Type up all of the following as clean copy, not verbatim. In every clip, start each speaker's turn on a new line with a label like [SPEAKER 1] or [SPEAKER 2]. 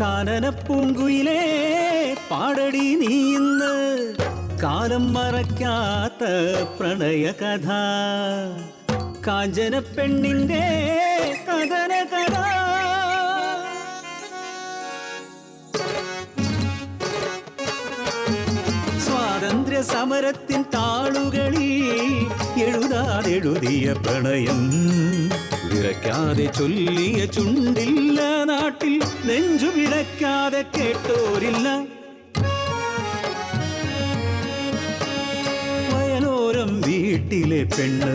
[SPEAKER 1] കാനനപ്പൂങ്കുയിലേ പാടടി നീ ഇന്ന് കാലം മറക്കാത്ത പ്രണയകഥ കാഞ്ചന പെണ്ണിന്റെ കഥന കഥ സ്വാതന്ത്ര്യ സമരത്തിൻ താളുകളിൽ എഴുതാതെഴുതിയ പ്രണയം വിറയ്ക്കാതെ ചൊല്ലിയ ചുണ്ടില്ല നാട്ടിൽ നെഞ്ചു വിളക്കാതെ കേട്ടോരില്ല വയലോരം വീട്ടിലെ പെണ്ണ്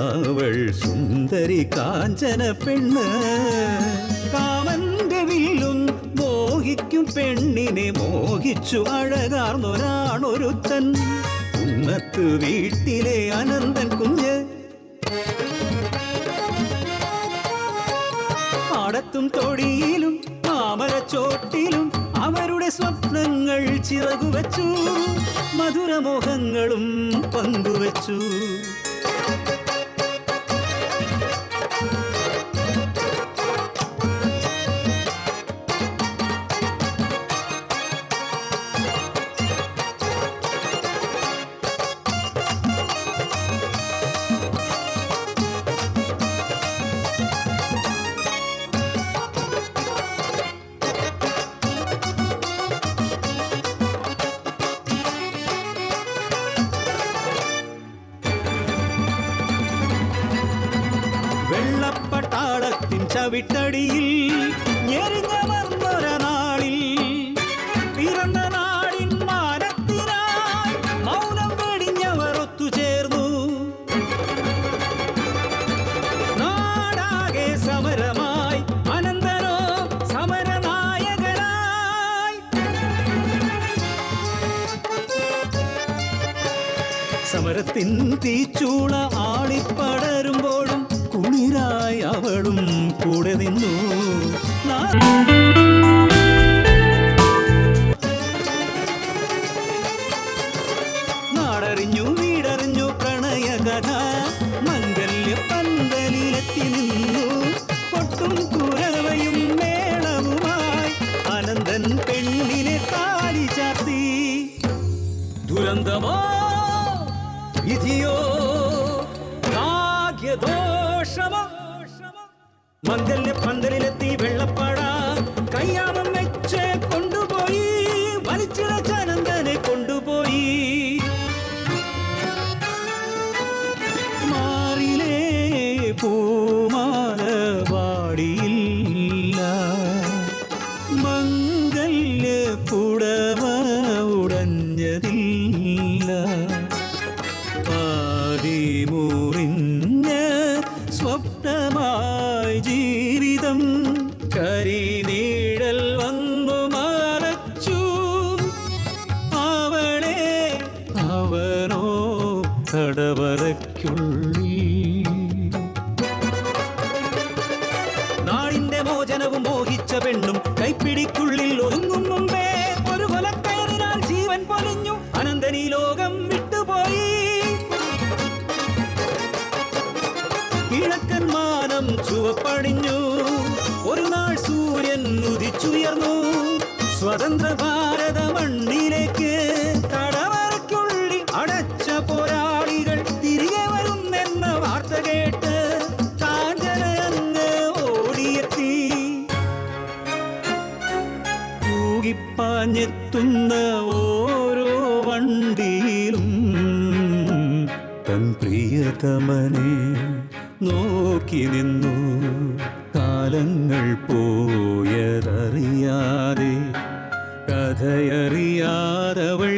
[SPEAKER 1] അവൾ സുന്ദരി കാഞ്ചന പെണ്ണ് കാമന്റെ വില്ലും മോഹിക്കും പെണ്ണിനെ മോഹിച്ചു അഴകാർന്നൊരാണൊരുത്തൻ ഉന്നത്ത് വീട്ടിലെ അനന്തൻ കുഞ്ഞ് പാടത്തും തൊടിയിലും മാമരച്ചോട്ടിലും അവരുടെ സ്വപ്നങ്ങൾ ചിറകുവച്ചു മധുരമോഹങ്ങളും പങ്കുവച്ചു വെള്ളപ്പട്ടാളത്തിൻ ചവിട്ടടിയിൽ ഞെരിഞ്ഞമർന്നൊരനാളിൽ പിറന്ന നാടിൻ മാനത്തിനായി മൗനം വെടിഞ്ഞവർ ഒത്തുചേർന്നു നാടാകെ സമരമായി അനന്തരോ സമരനായകനായി സമരത്തിൻ തീച്ചൂള ആളിപ്പടരുമ്പോഴും കുളിരായി അവളും കൂടെ നിന്നു നാടറിഞ്ഞു വീടറിഞ്ഞു പ്രണയകഥ മംഗല്യ പന്തലിലെത്തി നിന്നു കൊട്ടും കുരവയും മേളവുമായി അനന്തൻ പെണ്ണിനെ താലി ചാർത്തി ദുരന്തമോ വിധിയോ ഭാഗ്യദോഷമോ മംഗല്യ പന്തലിലെത്തി വെള്ളപ്പാട കയ്യാമം വെച്ച് കൊണ്ടുപോയി വലിച്ചിഴച്ച അനന്തനെ കൊണ്ടുപോയി മാറിലേ പൂമാല വാടിയില്ല മംഗല്യ പുടവ ഉടഞ്ഞതില്ല പാതിമുറിഞ്ഞ സ്വപ്നമായി ജീവിതം കരിനീഴൽ വന്നു മറച്ചു അവളെ അവനോ തടവറയ്ക്കുള്ളിൽ നാടിന്റെ മോചനവും മോഹിച്ച പെണ്ണും കൈപ്പിടിക്കുള്ളിൽ ഒതുങ്ങും മുമ്പേ ഒരു കൊലക്കയറിനാൽ ജീവൻ പൊലിഞ്ഞു അനന്തൻ ഈ ലോകം വിട്ടുപോയി കിഴക്കൻ മാനം ചുവപ്പണിഞ്ഞു ഒരു നാൾ സൂര്യൻ ഉദിച്ചുയർന്നു സ്വതന്ത്ര ഭാരത മണ്ണിലേക്ക് തടവറയ്ക്കുള്ളിൽ അടച്ച പോരാളികൾ തിരികെ വരുന്നെന്ന വാർത്ത കേട്ട് കാഞ്ചന അങ്ങ് ഓടിയെത്തി തൂകിപ്പാഞ്ഞെത്തുന്ന ഓരോ വണ്ടിയിലും തൻ പ്രിയതമനെ നോക്കി നിന്നു കാലങ്ങൾ പോയതറിയാതെ കഥയറിയാതവൾ